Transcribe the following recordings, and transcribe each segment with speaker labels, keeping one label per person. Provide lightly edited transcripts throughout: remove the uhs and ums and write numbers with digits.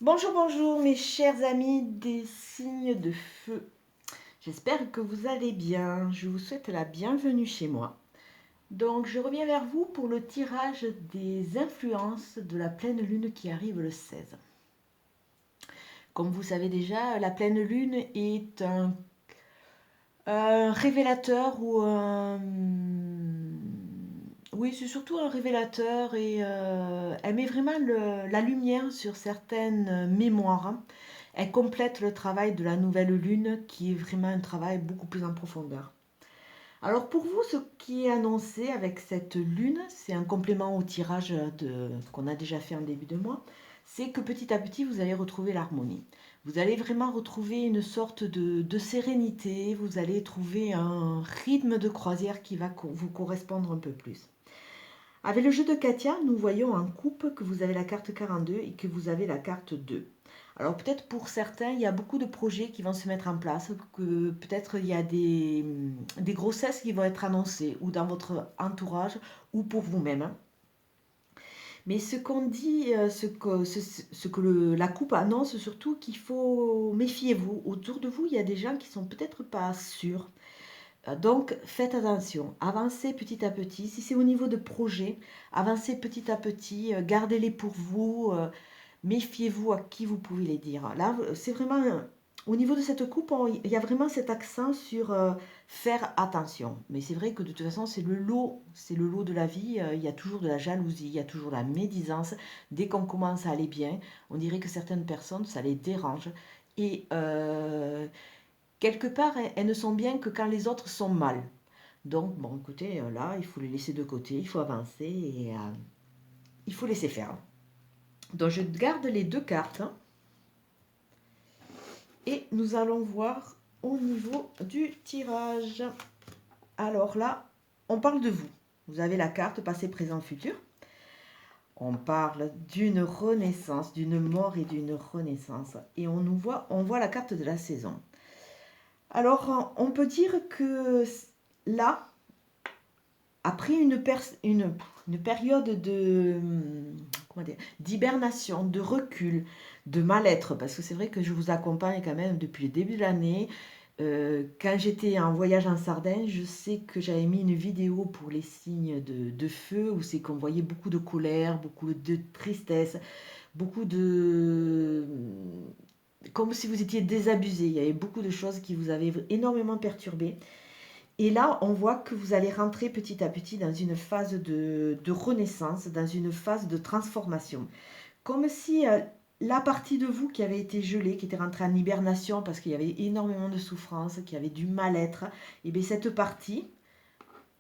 Speaker 1: Bonjour, bonjour mes chers amis des signes de feu. J'espère que vous allez bien. Je vous souhaite la bienvenue chez moi. Donc je reviens vers vous pour le tirage des influences de la pleine lune qui arrive le 16. Comme vous savez déjà, la pleine lune est un révélateur ou un... Oui, c'est surtout un révélateur et elle met vraiment la lumière sur certaines mémoires. Elle complète le travail de la nouvelle lune qui est vraiment un travail beaucoup plus en profondeur. Alors pour vous, ce qui est annoncé avec cette lune, c'est un complément au tirage qu'on a déjà fait en début de mois, c'est que petit à petit, vous allez retrouver l'harmonie. Vous allez vraiment retrouver une sorte de sérénité, vous allez trouver un rythme de croisière qui va vous correspondre un peu plus. Avec le jeu de Katia, nous voyons en coupe que vous avez la carte 42 et que vous avez la carte 2. Alors peut-être pour certains, il y a beaucoup de projets qui vont se mettre en place, que peut-être il y a des grossesses qui vont être annoncées, ou dans votre entourage, ou pour vous-même. Mais ce qu'on dit, la coupe annonce surtout qu'il faut méfiez-vous. Autour de vous, il y a des gens qui sont peut-être pas sûrs. Donc, faites attention, avancez petit à petit. Si c'est au niveau de projets, avancez petit à petit, gardez-les pour vous, méfiez-vous à qui vous pouvez les dire. Là, c'est vraiment, au niveau de cette coupe, il y a vraiment cet accent sur faire attention. Mais c'est vrai que de toute façon, c'est le lot de la vie. Il y a toujours de la jalousie, il y a toujours de la médisance. Dès qu'on commence à aller bien, on dirait que certaines personnes, ça les dérange. Et quelque part, elles ne sont bien que quand les autres sont mal. Donc, bon, écoutez, là, il faut les laisser de côté, il faut avancer et il faut laisser faire. Donc, je garde les deux cartes et nous allons voir au niveau du tirage. Alors là, on parle de vous. Vous avez la carte passé, présent, futur. On parle d'une renaissance, d'une mort et d'une renaissance. Et on voit la carte de la saison. Alors, on peut dire que là, après une période d'hibernation, de recul, de mal-être, parce que c'est vrai que je vous accompagne quand même depuis le début de l'année. Quand j'étais en voyage en Sardaigne, je sais que j'avais mis une vidéo pour les signes de feu, où c'est qu'on voyait beaucoup de colère, beaucoup de tristesse, beaucoup de... comme si vous étiez désabusé. Il y avait beaucoup de choses qui vous avaient énormément perturbé. Et là, on voit que vous allez rentrer petit à petit dans une phase de renaissance, dans une phase de transformation. Comme si la partie de vous qui avait été gelée, qui était rentrée en hibernation parce qu'il y avait énormément de souffrance, qui avait du mal-être, et bien cette partie,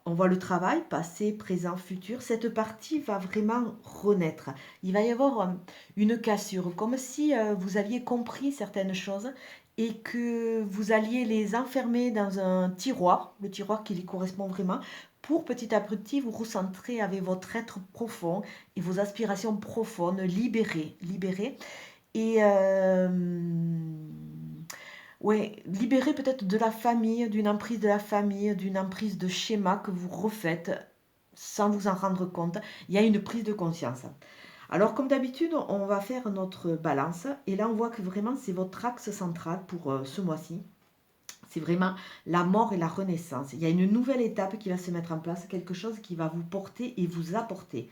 Speaker 1: on voit le travail, passé, présent, futur, cette partie va vraiment renaître. Il va y avoir une cassure, comme si vous aviez compris certaines choses et que vous alliez les enfermer dans un tiroir, le tiroir qui les correspond vraiment, pour petit à petit vous recentrer avec votre être profond et vos aspirations profondes, libérer. Et ouais, libérer peut-être de la famille, d'une emprise de la famille, d'une emprise de schéma que vous refaites sans vous en rendre compte. Il y a une prise de conscience. Alors, comme d'habitude, on va faire notre balance. Et là, on voit que vraiment, c'est votre axe central pour ce mois-ci. C'est vraiment la mort et la renaissance. Il y a une nouvelle étape qui va se mettre en place, quelque chose qui va vous porter et vous apporter.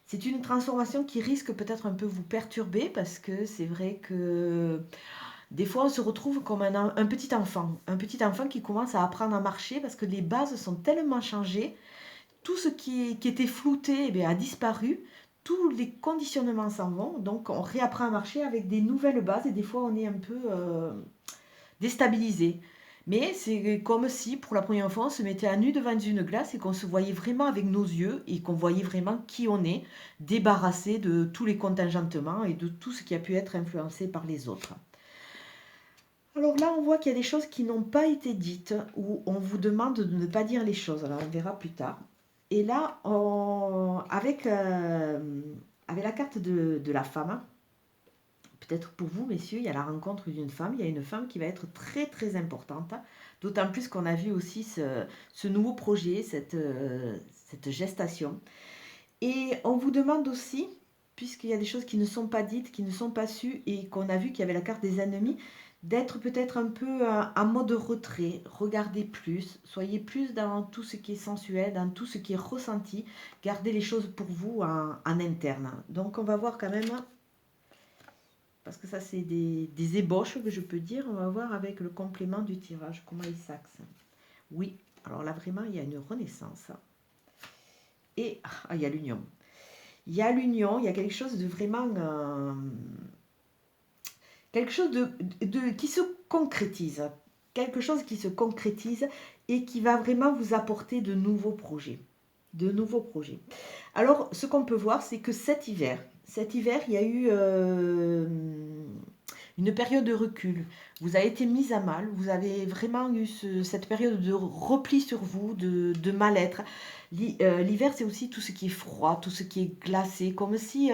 Speaker 1: C'est une transformation qui risque peut-être un peu vous perturber parce que c'est vrai que des fois, on se retrouve comme un petit enfant qui commence à apprendre à marcher parce que les bases sont tellement changées, tout ce qui était flouté eh bien, a disparu, tous les conditionnements s'en vont, donc on réapprend à marcher avec des nouvelles bases et des fois on est un peu déstabilisé. Mais c'est comme si pour la première fois on se mettait à nu devant une glace et qu'on se voyait vraiment avec nos yeux et qu'on voyait vraiment qui on est, débarrassé de tous les contingentements et de tout ce qui a pu être influencé par les autres. Alors là, on voit qu'il y a des choses qui n'ont pas été dites, ou on vous demande de ne pas dire les choses. Alors on verra plus tard. Et là, avec la carte de la femme, peut-être pour vous, messieurs, il y a la rencontre d'une femme. Il y a une femme qui va être très très importante. D'autant plus qu'on a vu aussi ce nouveau projet, cette gestation. Et on vous demande aussi, puisqu'il y a des choses qui ne sont pas dites, qui ne sont pas sues, et qu'on a vu qu'il y avait la carte des ennemis, d'être peut-être un peu en mode retrait, regardez plus, soyez plus dans tout ce qui est sensuel, dans tout ce qui est ressenti, gardez les choses pour vous en interne. Donc on va voir quand même, parce que ça c'est des ébauches que je peux dire, on va voir avec le complément du tirage, comment il s'axe. Oui, alors là vraiment il y a une renaissance. Et il y a l'union. Il y a l'union, il y a quelque chose de vraiment... quelque chose qui se concrétise. Quelque chose qui se concrétise et qui va vraiment vous apporter de nouveaux projets. De nouveaux projets. Alors, ce qu'on peut voir, c'est que cet hiver, il y a eu une période de recul. Vous avez été mise à mal, vous avez vraiment eu cette période de repli sur vous, de mal-être. L'hiver, c'est aussi tout ce qui est froid, tout ce qui est glacé, comme si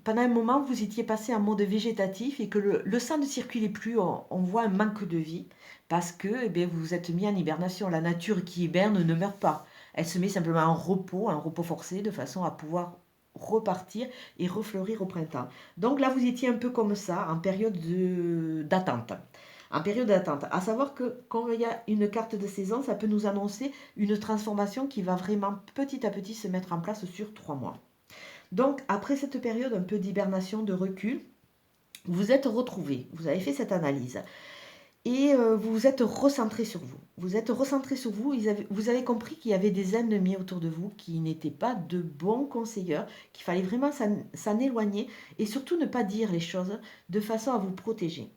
Speaker 1: pendant un moment, vous étiez passé en mode végétatif et que le sang ne circulait plus, on voit un manque de vie parce que vous vous êtes mis en hibernation. La nature qui hiberne ne meurt pas. Elle se met simplement en repos, un repos forcé, de façon à pouvoir repartir et refleurir au printemps. Donc là, vous étiez un peu comme ça, en période d'attente. En période d'attente. À savoir que quand il y a une carte de saison, ça peut nous annoncer une transformation qui va vraiment petit à petit se mettre en place sur 3 mois. Donc, après cette période un peu d'hibernation, de recul, vous vous êtes retrouvé, vous avez fait cette analyse et vous vous êtes recentré sur vous. Vous êtes recentré sur vous, vous avez compris qu'il y avait des ennemis autour de vous qui n'étaient pas de bons conseillers, qu'il fallait vraiment s'en éloigner et surtout ne pas dire les choses de façon à vous protéger.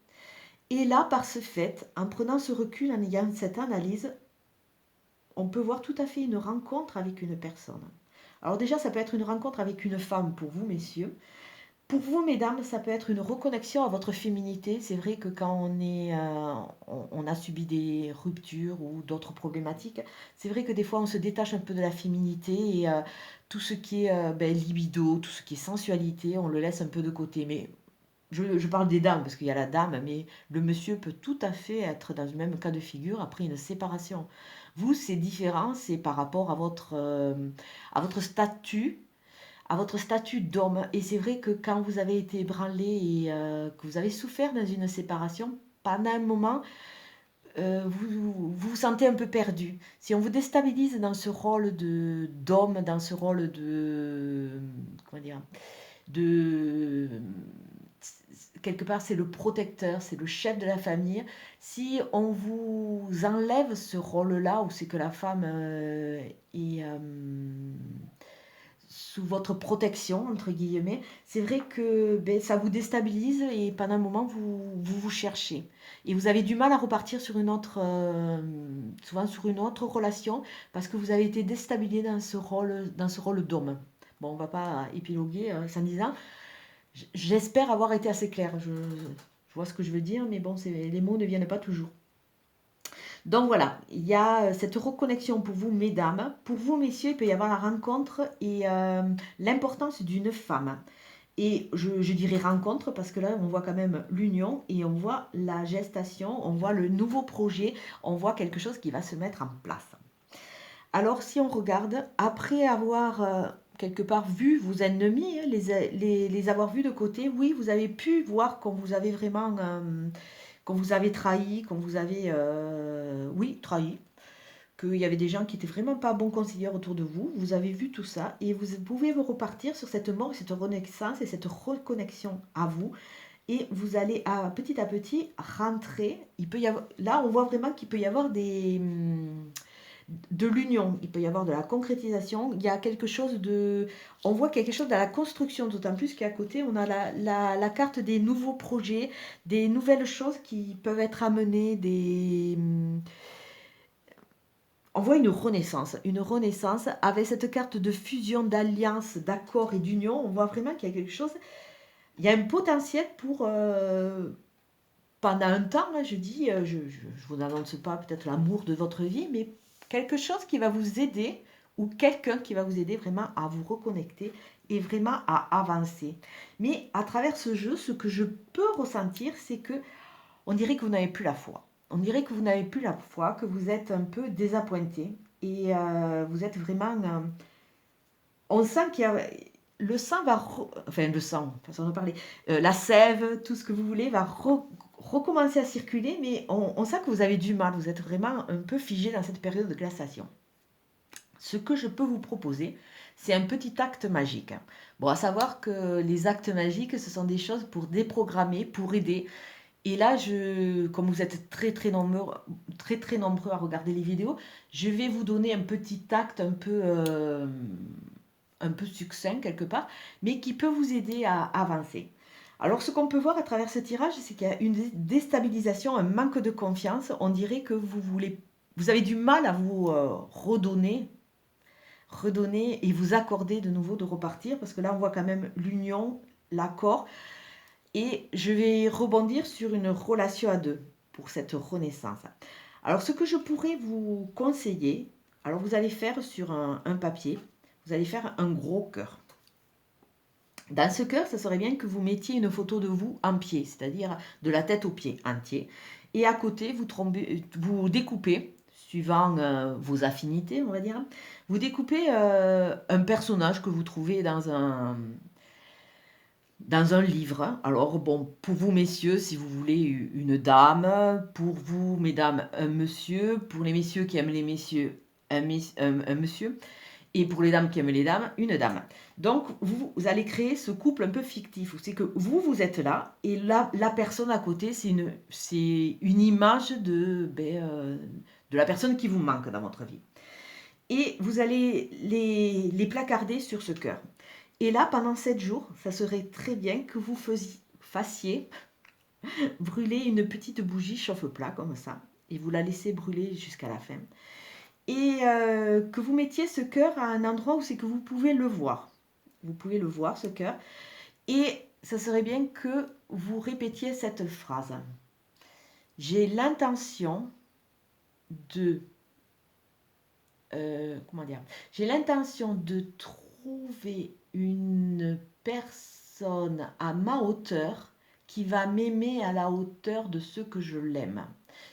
Speaker 1: Et là, par ce fait, en prenant ce recul, en ayant cette analyse, on peut voir tout à fait une rencontre avec une personne. Alors déjà, ça peut être une rencontre avec une femme pour vous, messieurs. Pour vous, mesdames, ça peut être une reconnexion à votre féminité. C'est vrai que quand on a subi des ruptures ou d'autres problématiques, c'est vrai que des fois, on se détache un peu de la féminité et tout ce qui est libido, tout ce qui est sensualité, on le laisse un peu de côté. Mais je parle des dames, parce qu'il y a la dame, mais le monsieur peut tout à fait être dans le même cas de figure après une séparation. Vous, c'est différent, c'est par rapport à votre statut d'homme. Et c'est vrai que quand vous avez été ébranlé et que vous avez souffert dans une séparation, pendant un moment, vous sentez un peu perdu. Si on vous déstabilise dans ce rôle d'homme, dans ce rôle comment dire, de quelque part c'est le protecteur, c'est le chef de la famille. Si on vous enlève ce rôle-là, où c'est que la femme est sous votre protection, entre guillemets, c'est vrai que ça vous déstabilise et pendant un moment, vous cherchez. Et vous avez du mal à repartir sur souvent sur une autre relation parce que vous avez été déstabilisé dans ce rôle d'homme. Bon, on ne va pas épiloguer sans disant. J'espère avoir été assez claire. Je vois ce que je veux dire, mais bon, les mots ne viennent pas toujours. Donc voilà, il y a cette reconnexion pour vous, mesdames. Pour vous, messieurs, il peut y avoir la rencontre et l'importance d'une femme. Et je dirais rencontre parce que là, on voit quand même l'union et on voit la gestation, on voit le nouveau projet, on voit quelque chose qui va se mettre en place. Alors, si on regarde, après avoir quelque part vu vos ennemis, les avoir vus de côté, oui, vous avez pu voir qu'on vous avait vraiment, qu'on vous avait trahi, qu'on vous avait, oui, trahi, qu'il y avait des gens qui étaient vraiment pas bons conseillers autour de vous. Vous avez vu tout ça et vous pouvez vous repartir sur cette mort, cette renaissance et cette reconnexion à vous. Et vous allez petit à petit rentrer. Il peut y avoir, là, on voit vraiment qu'il peut y avoir de l'union, il peut y avoir de la concrétisation, il y a quelque chose on voit quelque chose dans la construction, d'autant plus qu'à côté on a la carte des nouveaux projets, des nouvelles choses qui peuvent être amenées, on voit une renaissance avec cette carte de fusion, d'alliance, d'accord et d'union, on voit vraiment qu'il y a quelque chose, il y a un potentiel pour... pendant un temps, hein, je dis, je ne vous annonce pas peut-être l'amour de votre vie, mais quelque chose qui va vous aider ou quelqu'un qui va vous aider vraiment à vous reconnecter et vraiment à avancer. Mais à travers ce jeu, ce que je peux ressentir, c'est que on dirait que vous n'avez plus la foi. On dirait que vous n'avez plus la foi, que vous êtes un peu désappointé et vous êtes vraiment... on sent qu'il y a... le sang va, enfin le sang, façon de parler, la sève, tout ce que vous voulez va recommencer à circuler, mais on sent que vous avez du mal, vous êtes vraiment un peu figé dans cette période de glaciation. Ce que je peux vous proposer, c'est un petit acte magique. Bon, à savoir que les actes magiques, ce sont des choses pour déprogrammer, pour aider. Et là, comme vous êtes très nombreux à regarder les vidéos, je vais vous donner un petit acte un peu succinct quelque part, mais qui peut vous aider à avancer. Alors, ce qu'on peut voir à travers ce tirage, c'est qu'il y a une déstabilisation, un manque de confiance. On dirait que vous avez du mal à vous redonner et vous accorder de nouveau de repartir, parce que là, on voit quand même l'union, l'accord. Et je vais rebondir sur une relation à deux pour cette renaissance. Alors, ce que je pourrais vous conseiller, alors vous allez faire sur un papier, vous allez faire un gros cœur. Dans ce cœur, ça serait bien que vous mettiez une photo de vous en pied, c'est-à-dire de la tête aux pieds entier. Et à côté, vous découpez, suivant vos affinités, on va dire, vous découpez un personnage que vous trouvez dans un livre. Alors, bon, pour vous, messieurs, si vous voulez une dame, pour vous, mesdames, un monsieur, pour les messieurs qui aiment les messieurs, un monsieur, et pour les dames qui aiment les dames, une dame. Donc, vous allez créer ce couple un peu fictif. C'est que vous êtes là, et la personne à côté, c'est une image de la personne qui vous manque dans votre vie. Et vous allez les placarder sur ce cœur. Et là, pendant 7 jours, ça serait très bien que vous fassiez brûler une petite bougie chauffe-plat comme ça. Et vous la laissez brûler jusqu'à la fin. Et que vous mettiez ce cœur à un endroit où c'est que vous pouvez le voir. Vous pouvez le voir, ce cœur. Et ça serait bien que vous répétiez cette phrase. J'ai l'intention de... J'ai l'intention de trouver une personne à ma hauteur qui va m'aimer à la hauteur de ce que je l'aime.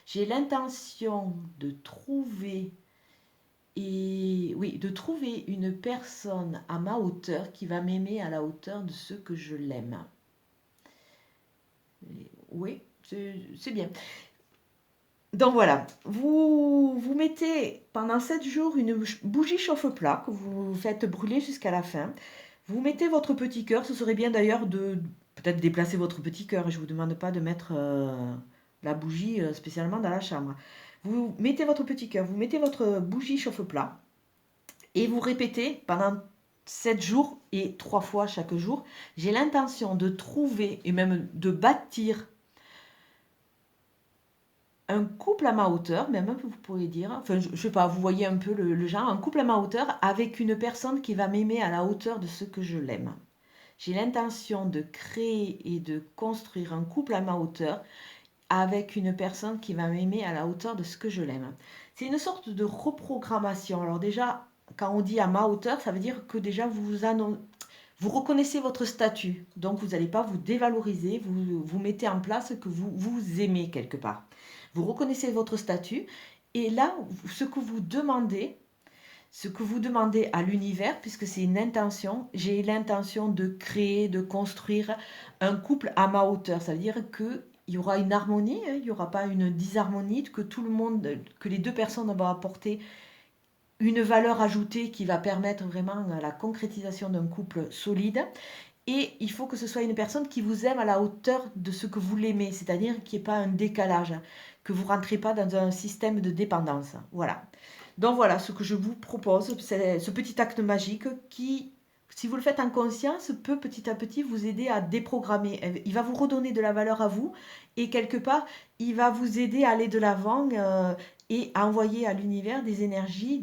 Speaker 1: J'ai l'intention de trouver une personne à ma hauteur qui va m'aimer à la hauteur de ce que je l'aime. Oui, c'est bien. Donc voilà, vous mettez pendant 7 jours une bougie chauffe-plat que vous faites brûler jusqu'à la fin. Vous mettez votre petit cœur, ce serait bien d'ailleurs de peut-être déplacer votre petit cœur. Je ne vous demande pas de mettre la bougie spécialement dans la chambre. Vous mettez votre petit cœur, vous mettez votre bougie chauffe-plat et vous répétez pendant 7 jours et 3 fois chaque jour. J'ai l'intention de trouver et même de bâtir un couple à ma hauteur, même vous pourriez dire, enfin je sais pas, vous voyez un peu le genre, un couple à ma hauteur avec une personne qui va m'aimer à la hauteur de ce que je l'aime. J'ai l'intention de créer et de construire un couple à ma hauteur avec une personne qui va m'aimer à la hauteur de ce que je l'aime. C'est une sorte de reprogrammation. Alors déjà, quand on dit à ma hauteur, ça veut dire que déjà vous reconnaissez votre statut. Donc vous n'allez pas vous dévaloriser, vous mettez en place que vous aimez quelque part. Vous reconnaissez votre statut et là, ce que vous demandez à l'univers, puisque c'est une intention, j'ai l'intention de créer, de construire un couple à ma hauteur. Ça veut dire qu'il y aura une harmonie, il n'y aura pas une disharmonie, que les deux personnes vont apporter une valeur ajoutée qui va permettre vraiment la concrétisation d'un couple solide. Et il faut que ce soit une personne qui vous aime à la hauteur de ce que vous l'aimez, c'est-à-dire qu'il n'y ait pas un décalage, que vous ne rentrez pas dans un système de dépendance. Voilà. Donc voilà, ce que je vous propose, c'est ce petit acte magique qui, si vous le faites en conscience, peut petit à petit vous aider à déprogrammer. Il va vous redonner de la valeur à vous et quelque part, il va vous aider à aller de l'avant et à envoyer à l'univers des énergies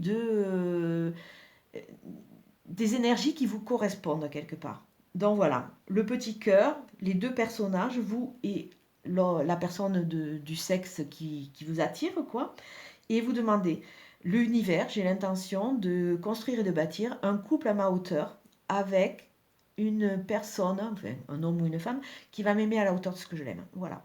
Speaker 1: qui vous correspondent quelque part. Donc voilà, le petit cœur, les deux personnages, vous et la personne du sexe qui vous attire, quoi. Et vous demandez, l'univers, j'ai l'intention de construire et de bâtir un couple à ma hauteur avec une personne, enfin un homme ou une femme, qui va m'aimer à la hauteur de ce que je l'aime. Voilà.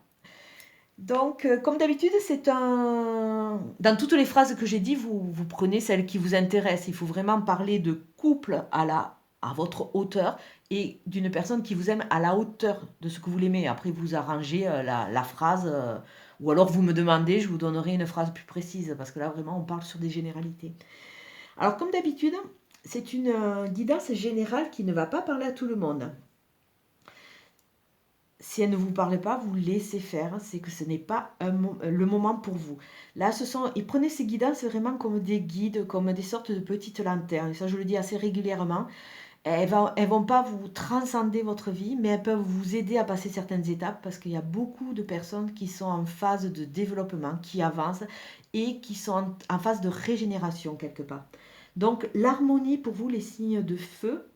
Speaker 1: Donc, comme d'habitude, dans toutes les phrases que j'ai dit, vous prenez celle qui vous intéresse. Il faut vraiment parler de couple à la à votre hauteur et d'une personne qui vous aime à la hauteur de ce que vous l'aimez. Après, vous arrangez la phrase, ou alors vous me demandez, je vous donnerai une phrase plus précise, parce que là, vraiment, on parle sur des généralités. Alors, comme d'habitude, c'est une guidance générale qui ne va pas parler à tout le monde. Si elle ne vous parle pas, vous laissez faire, c'est que ce n'est pas le moment pour vous. Là, et prenez ces guidances vraiment comme des guides, comme des sortes de petites lanternes. Et ça, je le dis assez régulièrement. Elles vont pas vous transcender votre vie, mais elles peuvent vous aider à passer certaines étapes parce qu'il y a beaucoup de personnes qui sont en phase de développement, qui avancent et qui sont en phase de régénération quelque part. Donc l'harmonie pour vous, les signes de feu,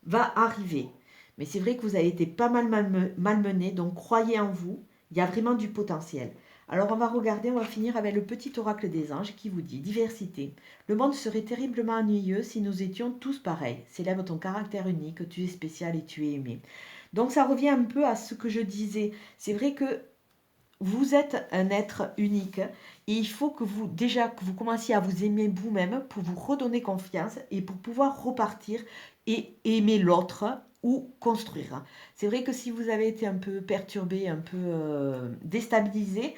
Speaker 1: va arriver. Mais c'est vrai que vous avez été pas mal malmené, donc croyez en vous, il y a vraiment du potentiel. Alors on va regarder, on va finir avec le petit oracle des anges qui vous dit: diversité. Le monde serait terriblement ennuyeux si nous étions tous pareils. Célèbre ton caractère unique, tu es spécial et tu es aimé. Donc ça revient un peu à ce que je disais. C'est vrai que vous êtes un être unique et il faut que vous commenciez à vous aimer vous-même pour vous redonner confiance et pour pouvoir repartir et aimer l'autre ou construire. C'est vrai que si vous avez été un peu perturbé, un peu déstabilisé,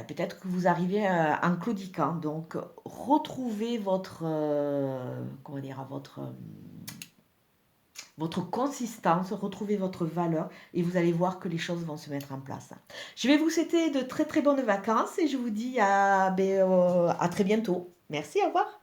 Speaker 1: peut-être que vous arrivez en claudiquant. Donc retrouvez comment dire, votre consistance, retrouvez votre valeur et vous allez voir que les choses vont se mettre en place. Je vais vous souhaiter de très très bonnes vacances et je vous dis à très bientôt. Merci, au revoir.